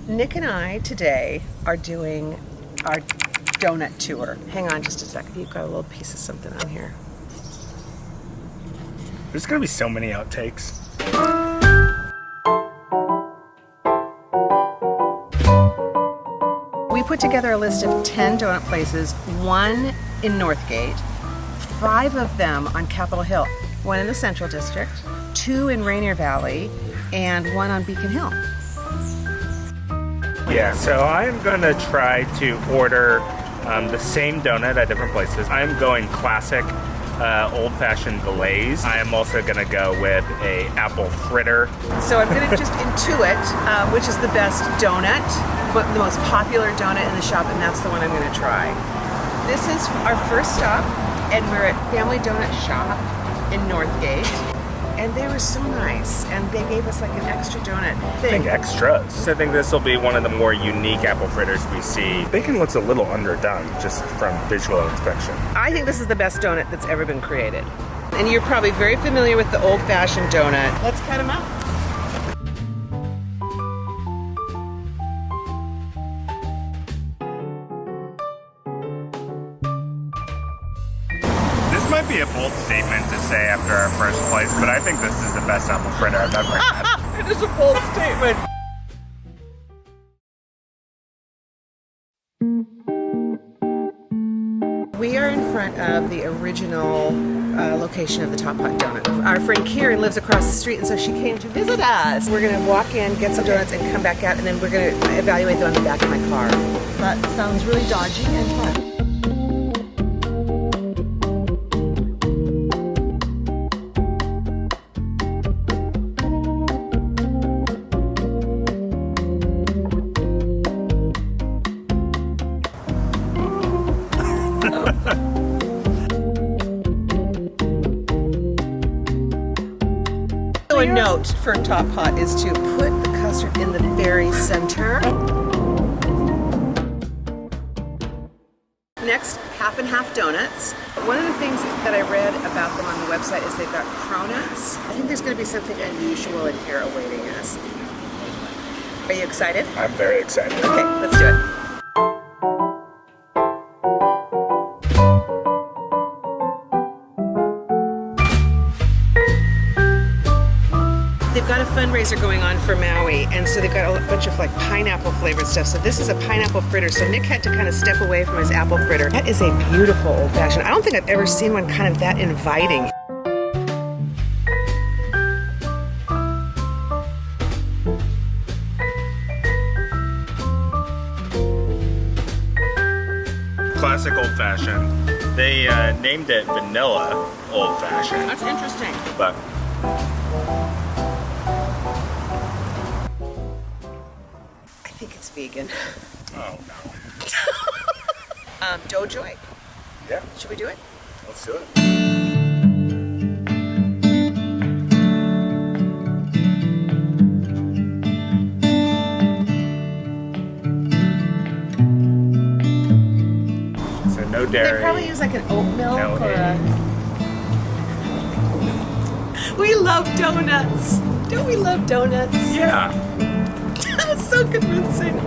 Nick and I today are doing our donut tour. Hang on just a second. You've got a little piece of something on here. There's gonna be so many outtakes. We put together a list of 10 donut places, one in Northgate, 5 of them on Capitol Hill, 1 in the Central District, 2 in Rainier Valley, and 1 on Beacon Hill. Yeah, so I'm gonna try to order the same donut at different places. I'm going classic old-fashioned glaze. I am also gonna go with a apple fritter. So I'm gonna just intuit which is the best donut, but the most popular donut in the shop, and that's the one I'm gonna try. This is our first stop, and we're at Family Donut Shop in Northgate. And they were so nice, and they gave us like an extra donut thing. I think extras. I think this will be one of the more unique apple fritters we see. Bacon looks a little underdone just from visual inspection. I think this is the best donut that's ever been created. And you're probably very familiar with the old-fashioned donut. Let's cut them up. This might be a bold statement to say after our first place, but I think this is the best apple fritter I've ever had. It is a bold statement. We are in front of the original location of the Pot Doughnuts. Our friend Karen lives across the street, and so she came to visit us. We're gonna walk in, get some donuts, and come back out, and then we're gonna evaluate them on the back of my car. That sounds really dodgy and fun. A note for Top Pot is to put the custard in the very center. Next, half and half donuts. One of the things that I read about them on the website is they've got cronuts. I think there's going to be something unusual in here awaiting us. Are you excited? I'm very excited. Okay, let's do it. They've got a fundraiser going on for Maui, and so they've got a bunch of like pineapple flavored stuff. So this is a pineapple fritter. So Nick had to kind of step away from his apple fritter. That is a beautiful old fashioned. I don't think I've ever seen one kind of that inviting. Classic old fashioned. They named it vanilla old fashioned, That's interesting. but I think it's vegan. oh no. Dough joy. Yeah, Should we do it? let's do it. So no They dairy. probably use like an oat milk No or a... We love donuts. Don't we love donuts? Yeah. That was so convincing.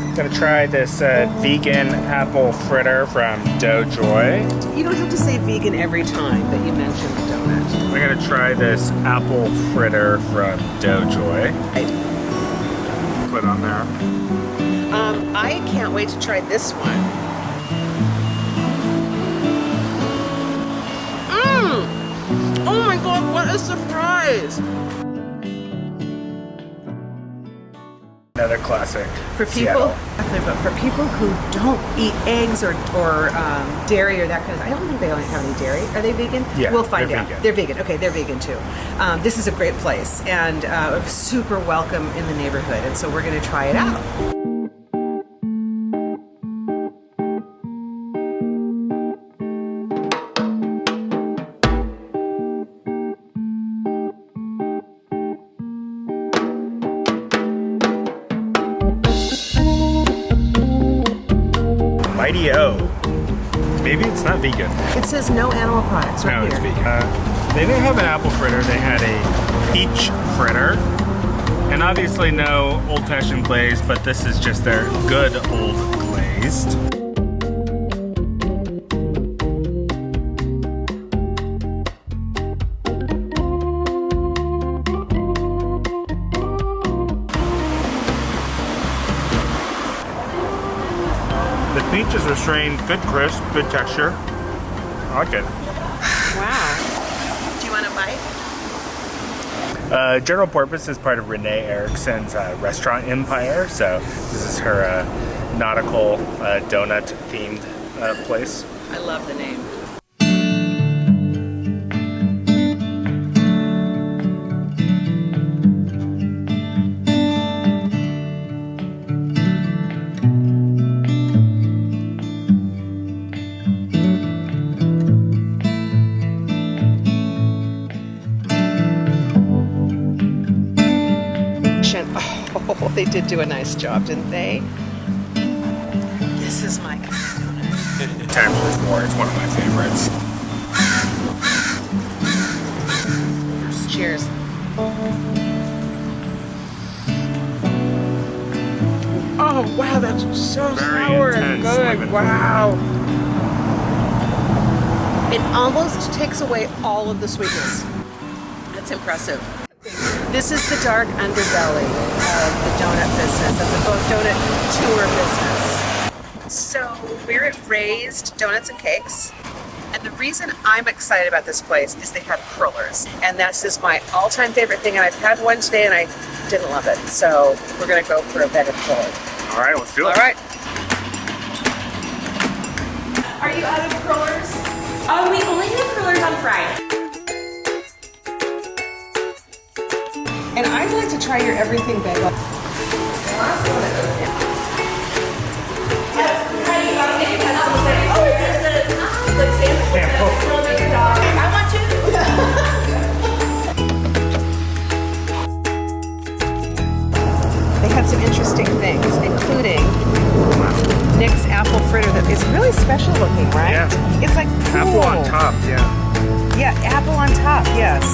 I'm gonna try this vegan apple fritter from Dough Joy. You don't have to say vegan every time that you mention the donut. I'm gonna try this apple fritter from Dough Joy. Right. Put on there. I can't wait to try this one. Oh my god, what a surprise! Another classic. For people, Seattle. but for people who don't eat eggs or dairy or that kind of, I don't think they don't have any dairy. Are they vegan? Yeah, we'll find they're out. vegan. They're vegan. Okay, they're vegan too. This is a great place and super welcome in the neighborhood, and so we're going to try it out. Mighty O. maybe it's not vegan. It says no animal products right No, here. it's vegan. They didn't have an apple fritter. They had a peach fritter. And obviously no old-fashioned glaze, but this is just their good old glazed. The peach is restrained, good crisp, good texture. I like it. Wow. Do you want a bite? General Porpoise is part of Renee Erickson's restaurant empire, so this is her nautical donut themed place. I love the name. Oh, they did do a nice job, didn't they? This is my kind of donut. Times with more, it's one of my favorites. Cheers. Oh, wow, that's so Very sour and intense good. lemon. Wow. It almost takes away all of the sweetness. That's impressive. This is the dark underbelly of the donut business, of the donut tour business. So we're at Raised Donuts and Cakes. And the reason I'm excited about this place is they have curlers. And that's just my all-time favorite thing. And I've had one today and I didn't love it. So we're gonna go for a better curler. All right, let's do it. All right. Are you out of curlers? We only do curlers on Friday. And I'd like to try your everything bagel. They had some interesting things, including Nick's apple fritter that is really special looking, right? Yeah. It's like cool. Apple on top, yeah. Yeah, apple on top, yes.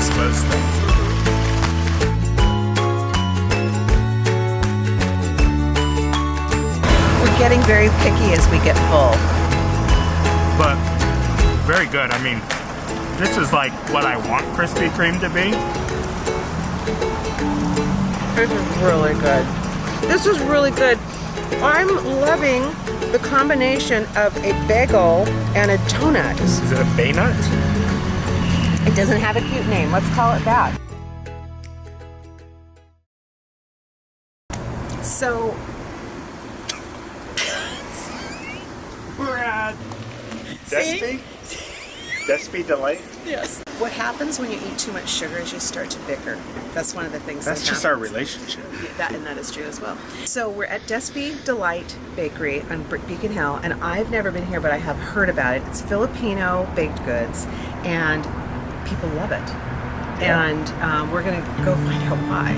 Supposed to. We're getting very picky as we get full. But very good. I mean, this is like what I want Krispy Kreme to be. This is really good. This is really good. I'm loving the combination of a bagel and a donut. Is it a bay nut? It doesn't have a cute name. Let's call it that. So We're at Despi. Despi Delite. yes. What happens when you eat too much sugar is you start to bicker. That's one of the things That's that just our happens. relationship. And that is true as well. So we're at Despi Delite Bakery on Beacon Hill, and I've never been here, but I have heard about it. It's Filipino baked goods, and people love it. Yeah. And we're gonna go find out why.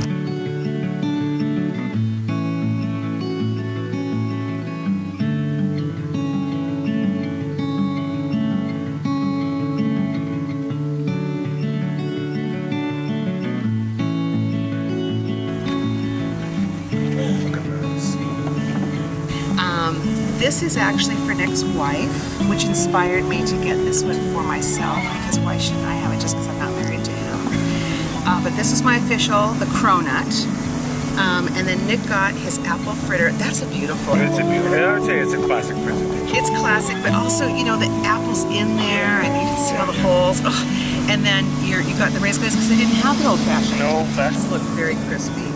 Look at those. This is actually for Nick's wife, which inspired me to get this one for myself, because why shouldn't I have it just because I'm not married to him? But this is my official, the cronut. And then Nick got his apple fritter. That's a beautiful. It's a beautiful. I would say it's a classic presentation. It's classic, but also, you know, the apple's in there and you can see all the holes. Ugh. And then you got the raised glaze because they didn't have the old fashioned. No, This that's look very crispy.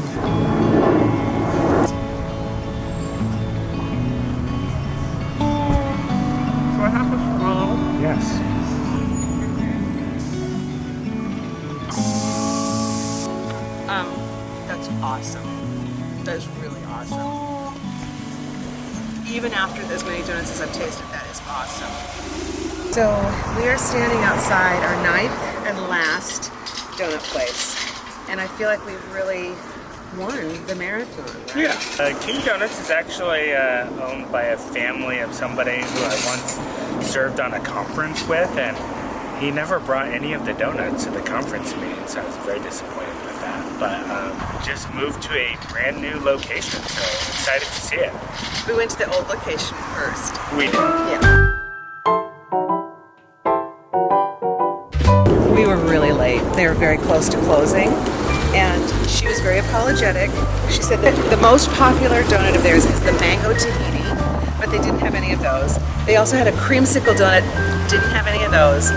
So I have a swallow. yes. That's awesome. That is really awesome. Even after as many donuts as I've tasted, that is awesome. So we are standing outside our ninth and last donut place. And I feel like we've really won the marathon, right? Yeah. King Donuts is actually owned by a family of somebody who I once served on a conference with, and he never brought any of the donuts to the conference meeting, so I was very disappointed with that. But just moved to a brand new location, so excited to see it. We went to the old location first. We did. Yeah. We were really late. They were very close to closing, and she was very apologetic. She said that the most popular donut of theirs is the mango tahini, but they didn't have any of those. They also had a creamsicle donut, didn't have any of those.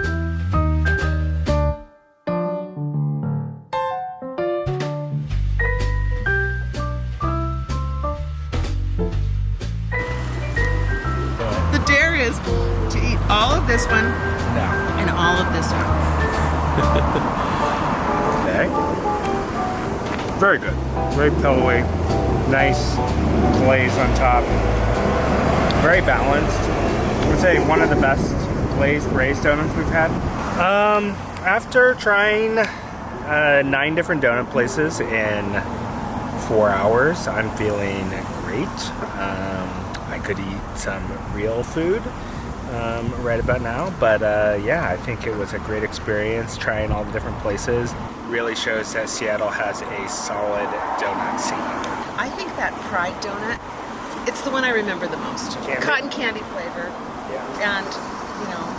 The dare is to eat all of this one and all of this one. Okay. Very good. Very pillowy. Nice glaze on top. Very balanced. I would say one of the best glazed raised donuts we've had. After trying 9 different donut places in 4 hours, I'm feeling great. I could eat some real food right about now, but yeah, I think it was a great experience trying all the different places. Really shows that Seattle has a solid donut scene. I think that fried donut, it's the one I remember the most. Candy? Cotton candy flavor Yeah. and,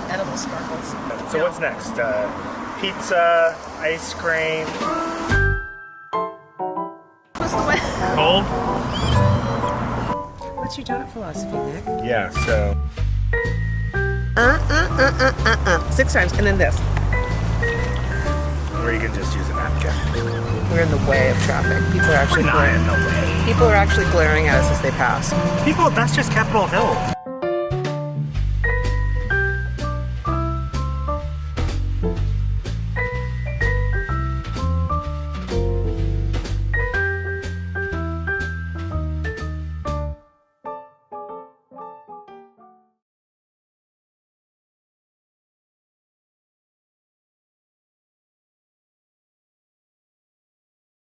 edible sparkles. So Yeah. what's next? Pizza, ice cream. What's the one? Cold? What's your donut philosophy, Nick? Yeah, so 6 times, and then this. or you can just use a napkin. We're in the way of traffic. People are actually Not in the way. People are actually glaring at us as they pass. People, that's just Capitol Hill.